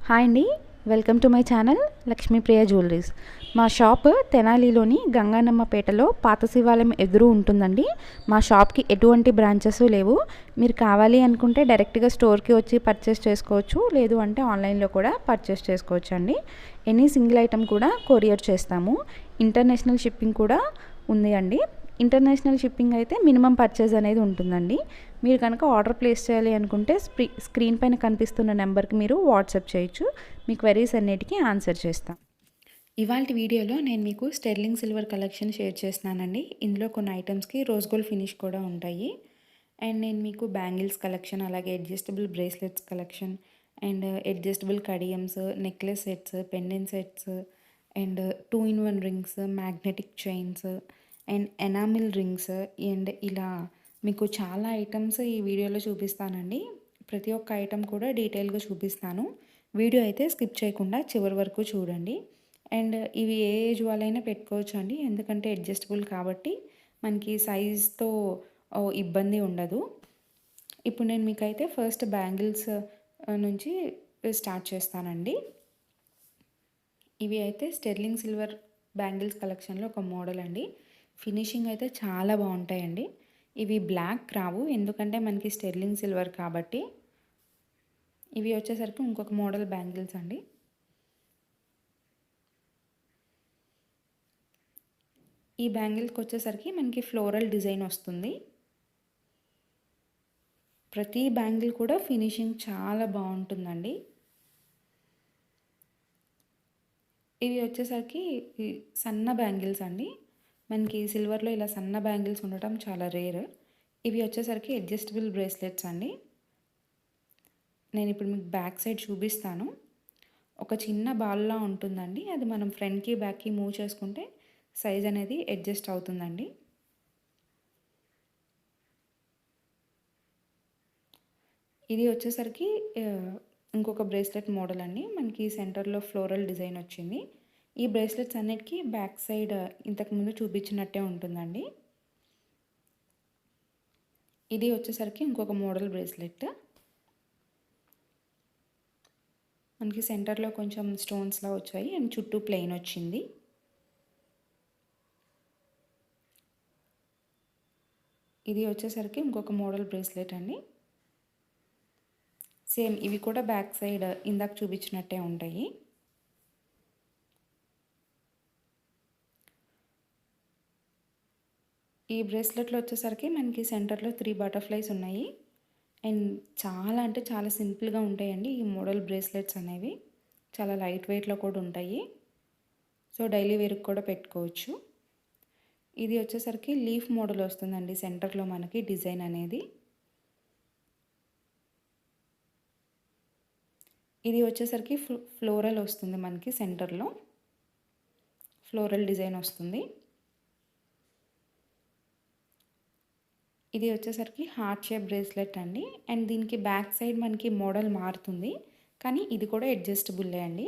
Hi అండి, welcome to my channel Lakshmipriya jewelleries. మా shop తెనాలిలోని గంగానమ్మపేటలో పాత శివాలయం ఎదురు ఉంటుందండి. మా షాప్కి ఎటువంటి బ్రాంచెస్ లేవు. మీరు కావాలి అనుకుంటే డైరెక్ట్గా స్టోర్కి వచ్చి పర్చేస్ చేసుకోవచ్చు, లేదు అంటే ఆన్లైన్లో కూడా పర్చేస్ చేసుకోవచ్చు అండి. ఎనీ సింగిల్ ఐటమ్ కూడా కొరియర్ చేస్తాము. ఇంటర్నేషనల్ షిప్పింగ్ కూడా ఉంది అండి. ఇంటర్నేషనల్ షిప్పింగ్ అయితే మినిమం పర్చేజ్ అనేది ఉంటుందండి. మీరు కనుక ఆర్డర్ ప్లేస్ చేయాలి అనుకుంటే స్క్రీన్ పైన కనిపిస్తున్న నెంబర్కి మీరు వాట్సాప్ చేయొచ్చు. మీ క్వెరీస్ అన్నిటికీ ఆన్సర్ చేస్తాం. ఇవాళ వీడియోలో నేను మీకు స్టెర్లింగ్ సిల్వర్ కలెక్షన్ షేర్ చేస్తున్నానండి. ఇందులో కొన్ని ఐటమ్స్కి రోజ్ గోల్డ్ ఫినిష్ కూడా ఉంటాయి. అండ్ నేను మీకు బ్యాంగిల్స్ కలెక్షన్, అలాగే adjustable bracelets collection, and adjustable కడియమ్స్, necklace sets, pendant sets, and 2-in-1 rings, magnetic chains, and enamel rings, and ఇలా మీకు చాలా ఐటమ్స్ ఈ వీడియోలో చూపిస్తానండి. ప్రతి ఒక్క ఐటమ్ కూడా డీటెయిల్గా చూపిస్తాను. వీడియో అయితే స్కిప్ చేయకుండా చివరి వరకు చూడండి. అండ్ ఇవి ఏ ఏజ్ వాళ్ళైనా పెట్టుకోవచ్చు అండి, ఎందుకంటే అడ్జస్టబుల్ కాబట్టి మనకి సైజ్తో ఇబ్బంది ఉండదు. ఇప్పుడు నేను మీకైతే ఫస్ట్ బ్యాంగిల్స్ నుంచి స్టార్ట్ చేస్తానండి. ఇవి అయితే స్టెర్లింగ్ సిల్వర్ బ్యాంగిల్స్ కలెక్షన్లో ఒక మోడల్ అండి. ఫినిషింగ్ అయితే చాలా బాగుంటాయండి. ఇవి బ్లాక్ రావు, ఎందుకంటే మనకి స్టెర్లింగ్ సిల్వర్ కాబట్టి. ఇవి వచ్చేసరికి ఇంకొక మోడల్ బ్యాంగిల్స్ అండి. ఈ బ్యాంగిల్కి వచ్చేసరికి మనకి ఫ్లోరల్ డిజైన్ వస్తుంది. ప్రతి బ్యాంగిల్ కూడా ఫినిషింగ్ చాలా బాగుంటుందండి. ఇవి వచ్చేసరికి సన్న బ్యాంగిల్స్ అండి. మనకి సిల్వర్లో ఇలా సన్న బ్యాంగిల్స్ ఉండటం చాలా రేర్. ఇవి వచ్చేసరికి అడ్జస్టబుల్ బ్రేస్లెట్స్ అండి. నేను ఇప్పుడు మీకు బ్యాక్ సైడ్ చూపిస్తాను. ఒక చిన్న బాల్లా ఉంటుందండి, అది మనం ఫ్రంట్కి బ్యాక్కి మూవ్ చేసుకుంటే సైజ్ అనేది అడ్జస్ట్ అవుతుందండి. ఇది వచ్చేసరికి ఇంకొక బ్రేస్లెట్ మోడల్ అండి. మనకి సెంటర్లో ఫ్లోరల్ డిజైన్ వచ్చింది. ఈ బ్రేస్లెట్స్ అన్నిటికీ బ్యాక్ సైడ్ ఇంతకుముందు చూపించినట్టే ఉంటుందండి. ఇది వచ్చేసరికి ఇంకొక మోడల్ బ్రేస్లెట్. మనకి సెంటర్లో కొంచెం స్టోన్స్లా వచ్చాయి అండ్ చుట్టూ ప్లెయిన్ వచ్చింది. ఇది వచ్చేసరికి ఇంకొక మోడల్ బ్రేస్లెట్ అండి. సేమ్ ఇవి కూడా బ్యాక్ సైడ్ ఇందాక చూపించినట్టే ఉంటాయి. ఈ బ్రేస్లెట్లో వచ్చేసరికి మనకి సెంటర్లో 3 బటర్ఫ్లైస్ ఉన్నాయి. అండ్ చాలా అంటే చాలా సింపుల్గా ఉంటాయండి ఈ మోడల్ బ్రేస్లెట్స్ అనేవి. చాలా లైట్ వెయిట్లో కూడా ఉంటాయి. సో డైలీ వేర్కి కూడా పెట్టుకోవచ్చు. ఇది వచ్చేసరికి లీఫ్ మోడల్ వస్తుందండి సెంటర్లో మనకి డిజైన్ అనేది. ఇది వచ్చేసరికి ఫ్లోరల్ వస్తుంది మనకి సెంటర్లో. ఫ్లోరల్ డిజైన్ వస్తుంది. ఇది వచ్చేసరికి హార్ట్ షేప్ బ్రేస్లెట్ అండి. అండ్ దీనికి బ్యాక్ సైడ్ మనకి మోడల్ మారుతుంది, కానీ ఇది కూడా అడ్జస్టబుల్లే అండి.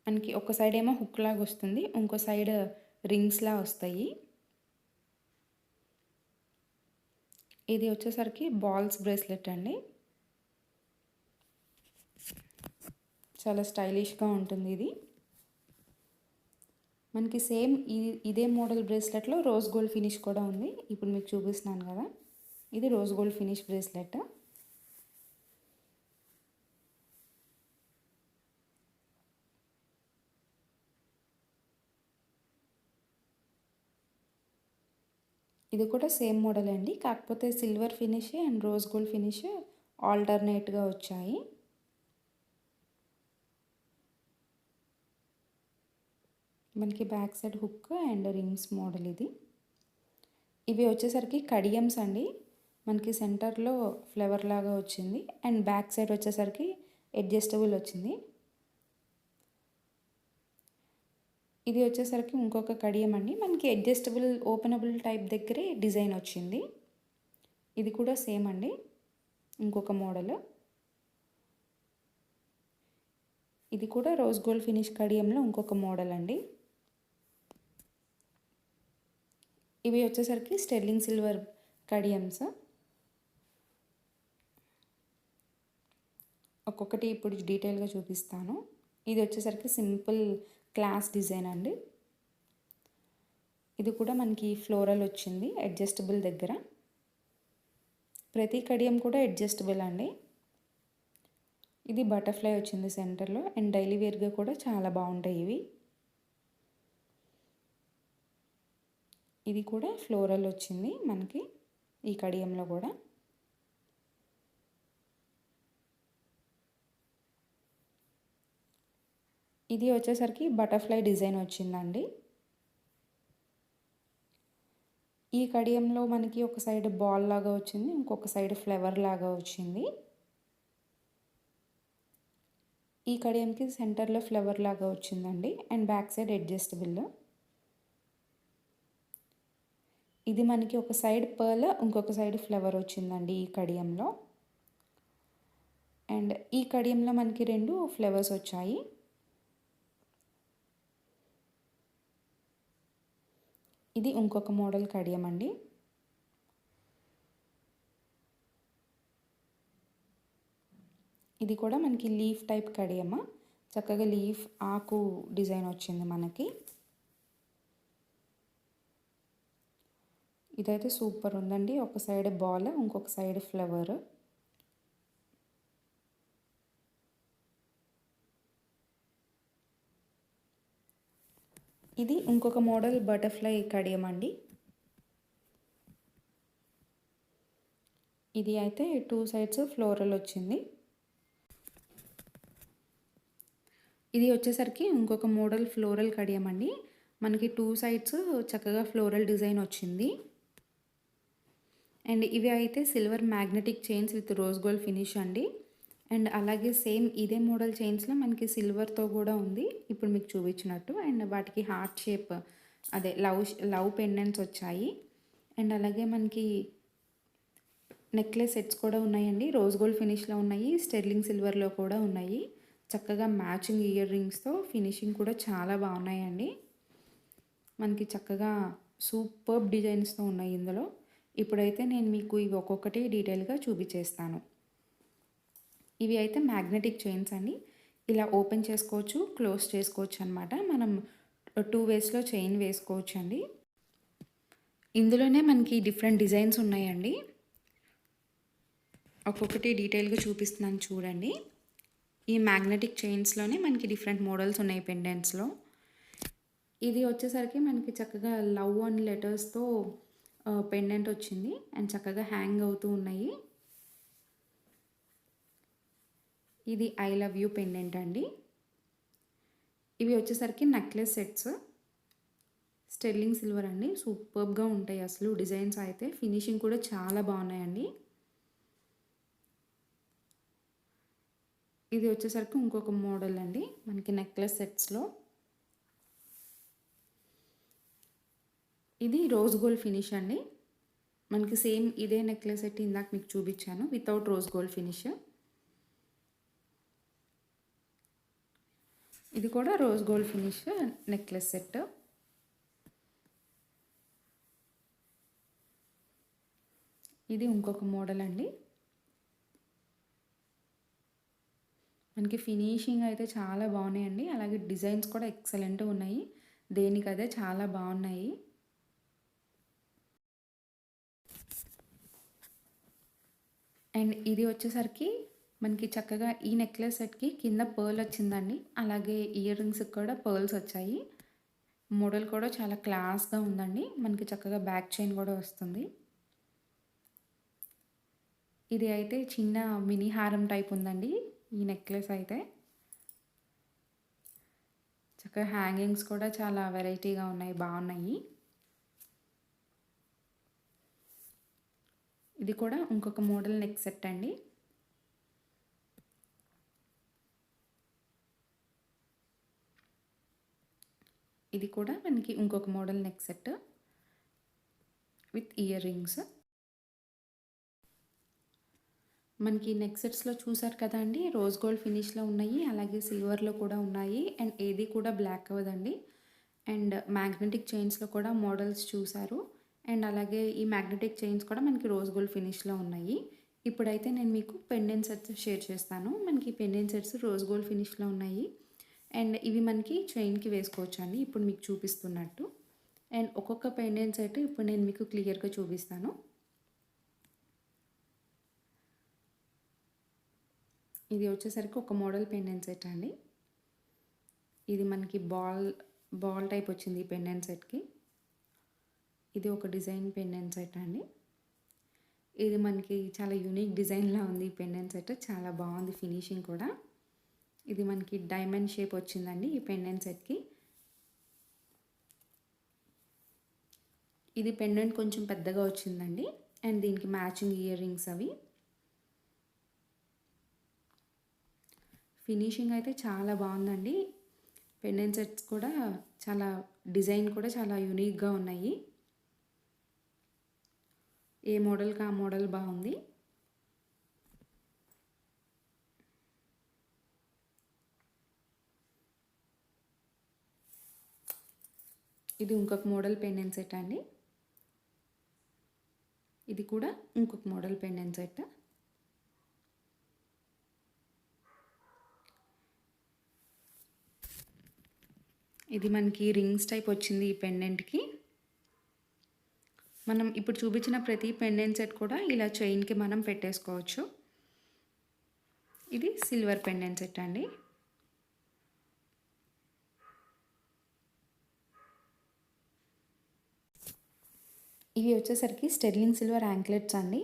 మనకి ఒక సైడ్ ఏమో హుక్ లాగా వస్తుంది, ఇంకో సైడ్ రింగ్స్లా వస్తాయి. ఇది వచ్చేసరికి బాల్స్ బ్రేస్లెట్ అండి. చాలా స్టైలిష్గా ఉంటుంది ఇది. మనకి సేమ్ ఇదే మోడల్ బ్రేస్లెట్లో రోజ్ గోల్డ్ ఫినిష్ కూడా ఉంది. ఇప్పుడు మీకు చూపిస్తున్నాను కదా, ఇది రోజ్ గోల్డ్ ఫినిష్ బ్రేస్లెట్. ఇది కూడా సేమ్ మోడల్ అండి, కాకపోతే silver finish and rose gold finish ఆల్టర్నేట్గా వచ్చాయి. మనకి back side hook and rings model ఇది. ఇవి వచ్చేసరికి కడియమ్స్ అండి. మనకి సెంటర్లో ఫ్లవర్ లాగా వచ్చింది అండ్ బ్యాక్ సైడ్ వచ్చేసరికి అడ్జస్టబుల్ వచ్చింది. ఇది వచ్చేసరికి ఇంకొక కడియం అండి. మనకి అడ్జస్టబుల్ ఓపెనబుల్ టైప్ దగ్గరే డిజైన్ వచ్చింది. ఇది కూడా సేమ్ అండి, ఇంకొక మోడల్. ఇది కూడా రోజ్ గోల్డ్ ఫినిష్ కడియంలో ఇంకొక మోడల్ అండి. ఇవి వచ్చేసరికి స్టెర్లింగ్ సిల్వర్ కడియమ్స్. ఒక్కొక్కటి ఇప్పుడు డీటెయిల్గా చూపిస్తాను. ఇది వచ్చేసరికి సింపుల్ క్లాస్ డిజైన్ అండి. ఇది కూడా మనకి ఫ్లోరల్ వచ్చింది అడ్జస్టబుల్ దగ్గర. ప్రతి కడియం కూడా అడ్జస్టబుల్ అండి. ఇది బటర్ఫ్లై వచ్చింది సెంటర్లో అండ్ డైలీ వేర్గా కూడా చాలా బాగుంటాయి ఇవి. ఇది కూడా ఫ్లోరల్ వచ్చింది మనకి ఈ కడియంలో కూడా. ఇది వచ్చేసరికి బటర్ఫ్లై డిజైన్ వచ్చిందండి. ఈ కడియంలో మనకి ఒక సైడ్ బాల్ లాగా వచ్చింది, ఇంకొక సైడ్ ఫ్లవర్ లాగా వచ్చింది. ఈ కడియంకి సెంటర్లో ఫ్లవర్ లాగా వచ్చిందండి అండ్ బ్యాక్ సైడ్ అడ్జస్టబుల్. ఇది మనకి ఒక సైడ్ పర్ల్, ఇంకొక సైడ్ ఫ్లవర్ వచ్చిందండి ఈ కడియంలో. అండ్ ఈ కడియంలో మనకి 2 ఫ్లవర్స్ వచ్చాయి. ఇది ఇంకొక మోడల్ కడియం అండి. ఇది కూడా మనకి లీఫ్ టైప్ కడియమ. చక్కగా లీఫ్ ఆకు డిజైన్ వచ్చింది మనకి. ఇదైతే సూపర్ ఉందండి. ఒక సైడ్ బాల్, ఇంకొక సైడ్ ఫ్లవర్. ఇది ఇంకొక మోడల్ బటర్ఫ్లై కడియం అండి. ఇది అయితే 2 సైడ్స్ ఫ్లోరల్ వచ్చింది. ఇది వచ్చేసరికి ఇంకొక మోడల్ ఫ్లోరల్ కడియం అండి. మనకి 2 సైడ్స్ చక్కగా ఫ్లోరల్ డిజైన్ వచ్చింది. అండ్ ఇవి అయితే silver magnetic chains with rose gold finish అండి. అండ్ అలాగే సేమ్ ఇదే మోడల్ చైన్స్లో మనకి సిల్వర్తో కూడా ఉంది ఇప్పుడు మీకు చూపించినట్టు. అండ్ వాటికి హార్ట్ షేప్ అదే లవ్ పెండెంట్స్ వచ్చాయి. అండ్ అలాగే మనకి నెక్లెస్ సెట్స్ కూడా ఉన్నాయండి. రోజ్ గోల్డ్ ఫినిష్లో ఉన్నాయి, స్టెర్లింగ్ సిల్వర్లో కూడా ఉన్నాయి. చక్కగా మ్యాచింగ్ ఇయర్ రింగ్స్తో ఫినిషింగ్ కూడా చాలా బాగున్నాయండి. మనకి చక్కగా సూపర్బ్ డిజైన్స్తో ఉన్నాయి ఇందులో. ఇప్పుడైతే నేను మీకు ఇవి ఒక్కొక్కటి డీటెయిల్గా చూపించేస్తాను. ఇవి అయితే మ్యాగ్నెటిక్ చైన్స్ అండి. ఇలా ఓపెన్ చేసుకోవచ్చు, క్లోజ్ చేసుకోవచ్చు అనమాట. మనం 2 వేస్లో చైన్ వేసుకోవచ్చు అండి. ఇందులోనే మనకి డిఫరెంట్ డిజైన్స్ ఉన్నాయండి. ఒక్కొక్కటి డీటెయిల్గా చూపిస్తున్నాను చూడండి. ఈ మ్యాగ్నెటిక్ చైన్స్లోనే మనకి డిఫరెంట్ మోడల్స్ ఉన్నాయి పెండెంట్స్లో. ఇది వచ్చేసరికి మనకి చక్కగా లవ్ అని లెటర్స్తో పెండెంట్ వచ్చింది అండ్ చక్కగా హ్యాంగ్ అవుతూ ఉన్నాయి. ఇది ఐ లవ్ యూ పెండెంట్ అండి. ఇవి వచ్చేసరికి నెక్లెస్ సెట్స్, స్టెర్లింగ్ సిల్వర్ అండి. సూపర్బ్గా ఉంటాయి అసలు డిజైన్స్ అయితే. ఫినిషింగ్ కూడా చాలా బాగున్నాయండి. ఇది వచ్చేసరికి ఇంకొక మోడల్ అండి మనకి నెక్లెస్ సెట్స్లో. ఇది రోజ్ గోల్డ్ ఫినిష్ అండి. మనకి సేమ్ ఇదే నెక్లెస్ సెట్ ఇందాక మీకు చూపించాను వితౌట్ రోజ్ గోల్డ్ ఫినిష్. ఇది కూడా rose gold finish necklace set. ఇది ఇంకొక మోడల్ అండి. మనకి ఫినిషింగ్ అయితే చాలా బాగున్నాయండి. అలాగే డిజైన్స్ కూడా ఎక్సలెంట్ ఉన్నాయి. దేనికదే చాలా బాగున్నాయి. అండ్ ఇది వచ్చేసరికి మనకి చక్కగా ఈ నెక్లెస్ సెట్కి కింద పర్ల్ వచ్చిందండి. అలాగే ఇయర్ రింగ్స్కి కూడా పర్ల్స్ వచ్చాయి. మోడల్ కూడా చాలా క్లాస్గా ఉందండి. మనకి చక్కగా బ్యాక్ చైన్ కూడా వస్తుంది. ఇది అయితే చిన్న మినీ హారం టైప్ ఉందండి ఈ నెక్లెస్ అయితే. చక్కగా హ్యాంగింగ్స్ కూడా చాలా వెరైటీగా ఉన్నాయి, బాగున్నాయి. ఇది కూడా ఇంకొక మోడల్ నెక్ సెట్ అండి. ఇది కూడా మనకి ఇంకొక model neck set with ear rings. మనకి నెక్ సెట్స్లో చూసారు కదా అండి, రోజ్ గోల్డ్ ఫినిష్లో ఉన్నాయి, అలాగే సిల్వర్లో కూడా ఉన్నాయి. అండ్ ఏది కూడా బ్లాక్ అవ్వదండి. అండ్ మ్యాగ్నెటిక్ చైన్స్లో కూడా మోడల్స్ చూసారు. అండ్ అలాగే ఈ మ్యాగ్నెటిక్ చైన్స్ కూడా మనకి రోజ్ గోల్డ్ ఫినిష్లో ఉన్నాయి. ఇప్పుడైతే నేను మీకు పెండెంట్ సెట్స్ షేర్ చేస్తాను. మనకి పెండెంట్ సెట్స్ రోజ్ గోల్డ్ ఫినిష్‌లో ఉన్నాయి. అండ్ ఇవి మనకి చైన్‌కి వేసుకోవచ్చండి. ఇప్పుడు మీకు చూపిస్తున్నట్టు. అండ్ ఒక్కొక్క పెండెంట్ సెట్ ఇప్పుడు నేను మీకు క్లియర్‌గా చూపిస్తాను. ఇది వచ్చేసరికి ఒక మోడల్ పెండెంట్ సెట్ అండి. ఇది మనకి బాల్ టైప్ వచ్చింది ఈ పెండెంట్ సెట్‌కి. ఇది ఒక డిజైన్ పెండెంట్ సెట్ అండి. ఇది మనకి చాలా యూనిక్ డిజైన్‌లా ఉంది ఈ పెండెంట్ సెట్. చాలా బాగుంది ఫినిషింగ్ కూడా. ఇది మనకి డైమండ్ షేప్ వచ్చిందండి ఈ పెండెంట్ సెట్‌కి. ఇది పెండెంట్ కొంచెం పెద్దగా వచ్చిందండి. అండ్ దీనికి మ్యాచింగ్ ఇయర్ రింగ్స్ అవి. ఫినిషింగ్ అయితే చాలా బాగుందండి. పెండెంట్ సెట్స్ కూడా చాలా డిజైన్ కూడా చాలా యూనిక్‌గా ఉన్నాయి. ఏ మోడల్‌కి ఆ మోడల్ బాగుంది. ఇది ఇంకొక మోడల్ పెండెంట్ సెట్ అండి. ఇది కూడా ఇంకొక మోడల్ పెండెంట్ సెట్. ఇది మనకి రింగ్స్ టైప్ వచ్చింది ఈ పెండెంట్‌కి. మనం ఇప్పుడు చూపించిన ప్రతి పెండెంట్ సెట్ కూడా ఇలా చైన్‌కి మనం పెట్టేసుకోవచ్చు. ఇది సిల్వర్ పెండెంట్ సెట్ అండి. ఇవి వచ్చేసరికి స్టెర్లింగ్ సిల్వర్ యాంక్లెట్స్ అండి.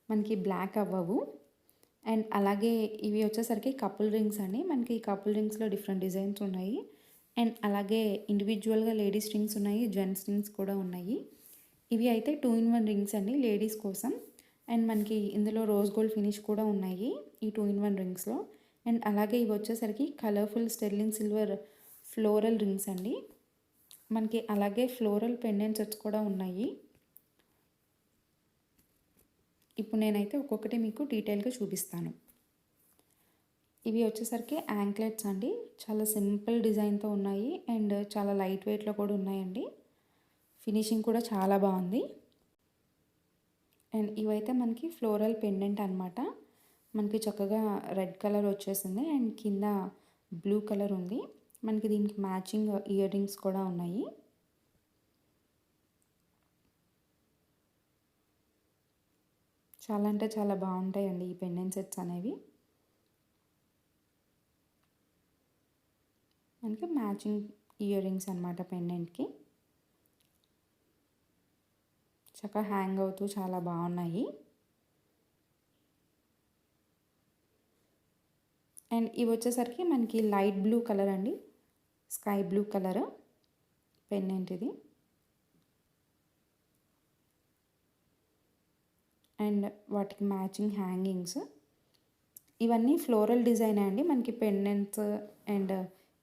మనకి బ్లాక్ అవ్వవు. అండ్ అలాగే ఇవి వచ్చేసరికి కపుల్ రింగ్స్ అండి. మనకి కపుల్ రింగ్స్‌లో డిఫరెంట్ డిజైన్స్ ఉన్నాయి. అండ్ అలాగే ఇండివిజువల్‌గా లేడీస్ రింగ్స్ ఉన్నాయి. జెంట్స్ రింగ్స్ కూడా ఉన్నాయి. ఇవి అయితే 2 ఇన్ 1 రింగ్స్ అండి లేడీస్ కోసం. అండ్ మనకి ఇందులో రోజ్ గోల్డ్ ఫినిష్ కూడా ఉన్నాయి ఈ 2 ఇన్ 1 రింగ్స్‌లో. అండ్ అలాగే ఇవి వచ్చేసరికి colourful sterling silver floral rings అండి. మనకి అలాగే ఫ్లోరల్ పెండెంట్ సెట్స్ కూడా ఉన్నాయి. ఇప్పుడు నేనైతే ఒక్కొక్కటి మీకు డీటెయిల్‌గా చూపిస్తాను. ఇవి వచ్చేసరికి యాంక్లెట్స్ అండి. చాలా సింపుల్ డిజైన్‌తో ఉన్నాయి. అండ్ చాలా లైట్ వెయిట్‌లో కూడా ఉన్నాయండి. ఫినిషింగ్ కూడా చాలా బాగుంది. అండ్ ఇవైతే మనకి ఫ్లోరల్ పెండెంట్ అనమాట. మనకి చక్కగా రెడ్ కలర్ వచ్చేసింది. అండ్ కింద బ్లూ కలర్ ఉంది. మనకి దీనికి మ్యాచింగ్ ఇయర్ రింగ్స్ కూడా ఉన్నాయి. చాలా అంటే చాలా బాగుంటాయండి ఈ పెండెంట్ సెట్స్ అనేవి. మనకి మ్యాచింగ్ ఇయర్ రింగ్స్ అనమాట పెండెంట్‌కి. చక్కగా హ్యాంగ్ అవుతూ చాలా బాగున్నాయి. అండ్ ఇవి వచ్చేసరికి మనకి లైట్ బ్లూ కలర్ అండి. స్కై బ్లూ కలర్ పెండెంట్ ఇది. అండ్ వాటికి మ్యాచింగ్ హ్యాంగింగ్స్. ఇవన్నీ ఫ్లోరల్ డిజైన్ అండి. మనకి pendants and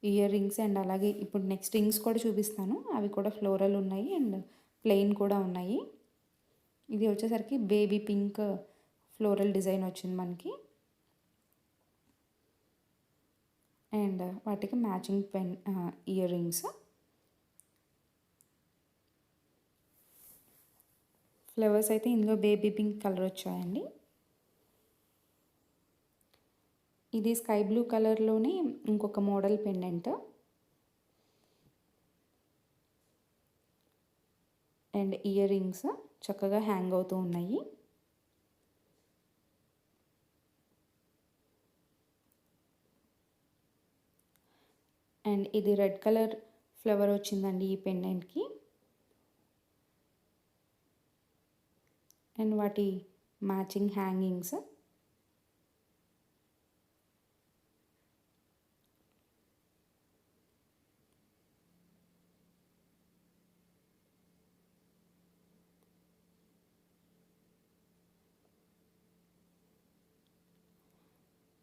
ear rings and అలాగే ఇప్పుడు నెక్స్ట్ రింగ్స్ కూడా చూపిస్తాను. అవి కూడా ఫ్లోరల్ ఉన్నాయి అండ్ ప్లెయిన్ కూడా ఉన్నాయి. ఇది వచ్చేసరికి బేబీ పింక్ ఫ్లోరల్ డిజైన్ వచ్చింది మనకి. అండ్ వాటికి మ్యాచింగ్ ఇయర్ రింగ్స్. ఫ్లవర్స్ అయితే ఇందులో బేబీ పింక్ కలర్ వచ్చాయండి. ఇది స్కై బ్లూ కలర్లోనే ఇంకొక model pendant. And ear rings చక్కగా హ్యాంగ్ అవుతూ ఉన్నాయి. అండ్ ఇది రెడ్ కలర్ ఫ్లవర్ వచ్చిందండి ఈ పెండెంట్‌కి. అండ్ వాటి మ్యాచింగ్ హ్యాంగింగ్స్.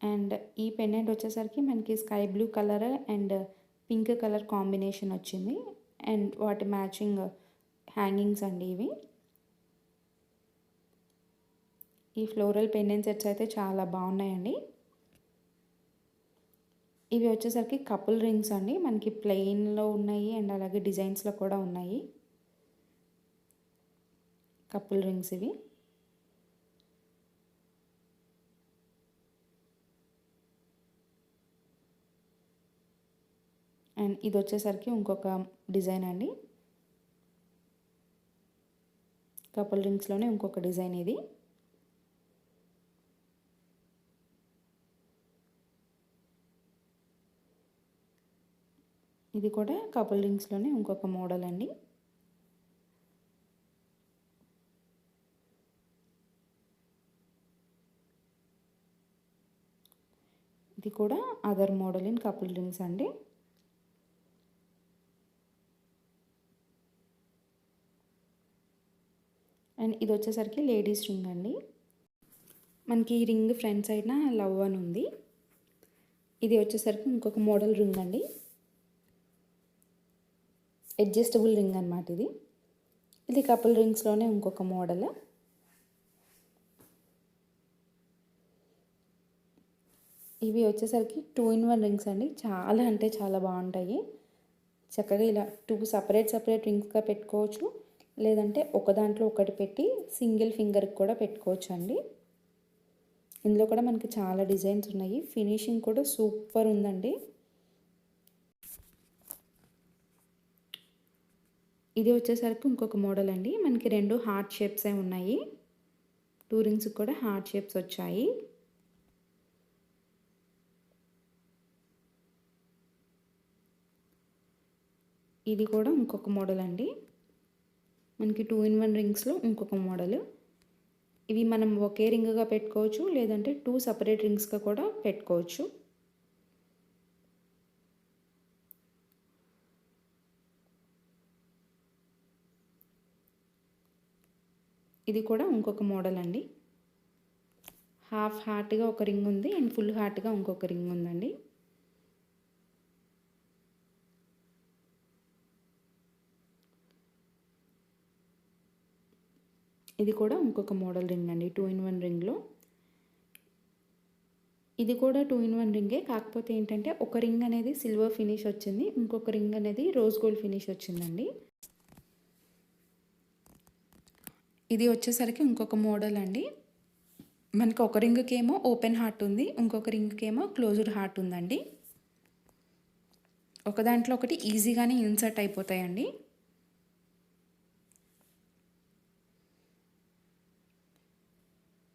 అండ్ ఈ పెండెంట్ వచ్చేసరికి మనకి sky blue colour and pink colour combination వచ్చింది. అండ్ వాటి మ్యాచింగ్ హ్యాంగింగ్స్ అండి ఇవి. ఈ ఫ్లోరల్ పెండెంట్ సెట్స్ అయితే చాలా బాగున్నాయండి. ఇవి వచ్చేసరికి కపుల్ రింగ్స్ అండి. మనకి ప్లెయిన్‌లో ఉన్నాయి అండ్ అలాగే డిజైన్స్‌లో కూడా ఉన్నాయి. కపుల్ రింగ్స్ ఇవి. అండ్ ఇది వచ్చేసరికి ఇంకొక డిజైన్ అండి. కపుల్ రింగ్స్లోనే ఇంకొక డిజైన్ ఇది. ఇది కూడా కపుల్ రింగ్స్లోనే ఇంకొక మోడల్ అండి. ఇది కూడా other model in couple rings అండి. అండ్ ఇది వచ్చేసరికి లేడీస్ రింగ్ అండి. మనకి ఈ రింగ్ ఫ్రంట్ సైడ్న లవ్ అని ఉంది. ఇది వచ్చేసరికి ఇంకొక మోడల్ రింగ్ అండి. అడ్జస్టబుల్ రింగ్ అన్నమాట ఇది. ఇది కపుల్ రింగ్స్లోనే ఇంకొక మోడల్. ఇవి వచ్చేసరికి 2-in-1 రింగ్స్ అండి. చాలా అంటే చాలా బాగుంటాయి. చక్కగా ఇలా 2 సపరేట్ రింగ్స్గా పెట్టుకోవచ్చు, లేదంటే ఒక దాంట్లో ఒకటి పెట్టి సింగిల్ ఫింగర్కి కూడా పెట్టుకోవచ్చు అండి. ఇందులో కూడా మనకి చాలా డిజైన్స్ ఉన్నాయి. ఫినిషింగ్ కూడా సూపర్ ఉందండి. ఇది వచ్చేసరికి ఇంకొక మోడల్ అండి. మనకి 2 హార్ట్ షేప్సే ఉన్నాయి. 2 రింగ్స్ కూడా హార్ట్ షేప్స్ వచ్చాయి. ఇది కూడా ఇంకొక మోడల్ అండి. మనకి 2-in-1 రింగ్స్లో ఇంకొక మోడల్. ఇవి మనం ఒకే రింగ్గా పెట్టుకోవచ్చు, లేదంటే 2 సపరేట్ రింగ్స్గా కూడా పెట్టుకోవచ్చు. ఇది కూడా ఇంకొక మోడల్ అండి. హాఫ్ హార్ట్గా ఒక రింగ్ ఉంది అండ్ ఫుల్ హార్ట్గా ఇంకొక రింగ్ ఉందండి. ఇది కూడా ఇంకొక మోడల్ రింగ్ అండి 2-in-1 రింగ్లో. ఇది కూడా 2-in-1 రింగే, కాకపోతే ఏంటంటే ఒక రింగ్ అనేది సిల్వర్ ఫినిష్ వచ్చింది, ఇంకొక రింగ్ అనేది రోజ్ గోల్డ్ ఫినిష్ వచ్చిందండి. ఇది వచ్చేసరికి ఇంకొక మోడల్ అండి. మనకి ఒక రింగ్కి ఏమో ఓపెన్ హార్ట్ ఉంది, ఇంకొక రింగ్కి ఏమో క్లోజ్డ్ హార్ట్ ఉందండి. ఒక దాంట్లో ఒకటి ఈజీగానే ఇన్సర్ట్ అయిపోతాయండి.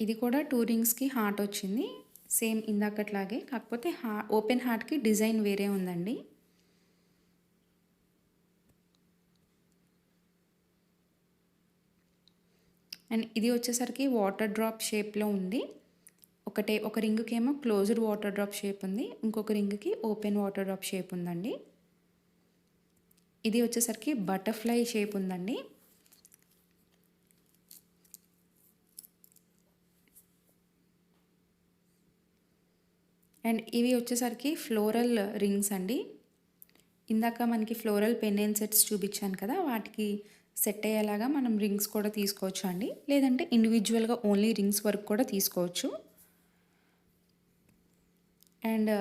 ఇది కూడా 2 రింగ్స్కి హార్ట్ వచ్చింది, సేమ్ ఇందాకట్లాగే, కాకపోతే ఓపెన్ హార్ట్కి డిజైన్ వేరే ఉందండి. అండ్ ఇది వచ్చేసరికి వాటర్ డ్రాప్ షేప్లో ఉంది. ఒక రింగ్కి ఏమో క్లోజ్డ్ వాటర్ డ్రాప్ షేప్ ఉంది, ఇంకొక రింగ్కి ఓపెన్ వాటర్ డ్రాప్ షేప్ ఉందండి. ఇది వచ్చేసరికి బటర్ఫ్లై షేప్ ఉందండి. అండ్ ఇవి వచ్చేసరికి ఫ్లోరల్ రింగ్స్ అండి. ఇందాక మనకి ఫ్లోరల్ పెండెంట్ సెట్స్ చూపించాను కదా, వాటికి సెట్ అయ్యేలాగా మనం రింగ్స్ కూడా తీసుకోవచ్చు అండి, లేదంటే ఇండివిజువల్గా ఓన్లీ రింగ్స్ వరకు కూడా తీసుకోవచ్చు. అండ్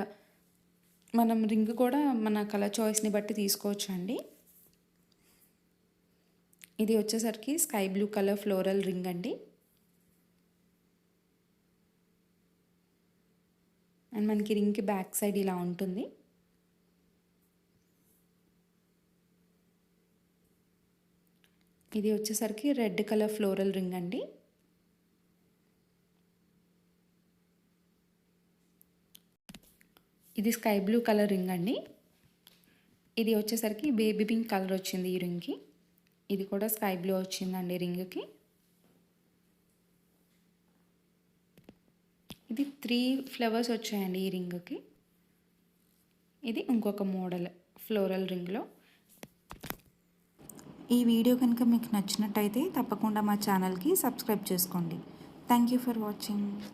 మనం రింగ్ కూడా మన కలర్ చాయిస్ని బట్టి తీసుకోవచ్చు అండి. ఇది వచ్చేసరికి sky blue colour floral ring అండి. అండ్ మనకి రింగ్కి బ్యాక్ సైడ్ ఇలా ఉంటుంది. ఇది వచ్చేసరికి రెడ్ కలర్ ఫ్లోరల్ రింగ్ అండి. ఇది స్కై బ్లూ కలర్ రింగ్ అండి. ఇది వచ్చేసరికి బేబీ పింక్ కలర్ వచ్చింది ఈ రింగ్కి. ఇది కూడా స్కై బ్లూ వచ్చిందండి రింగ్కి. ఇది 3 ఫ్లవర్స్ వచ్చాయండి ఈ రింగ్కి. ఇది ఇంకొక మోడల్ ఫ్లోరల్ రింగ్లో. ఈ వీడియో కనుక మీకు నచ్చినట్టయితే తప్పకుండా మా ఛానల్కి సబ్స్క్రైబ్ చేసుకోండి. Thank you for watching.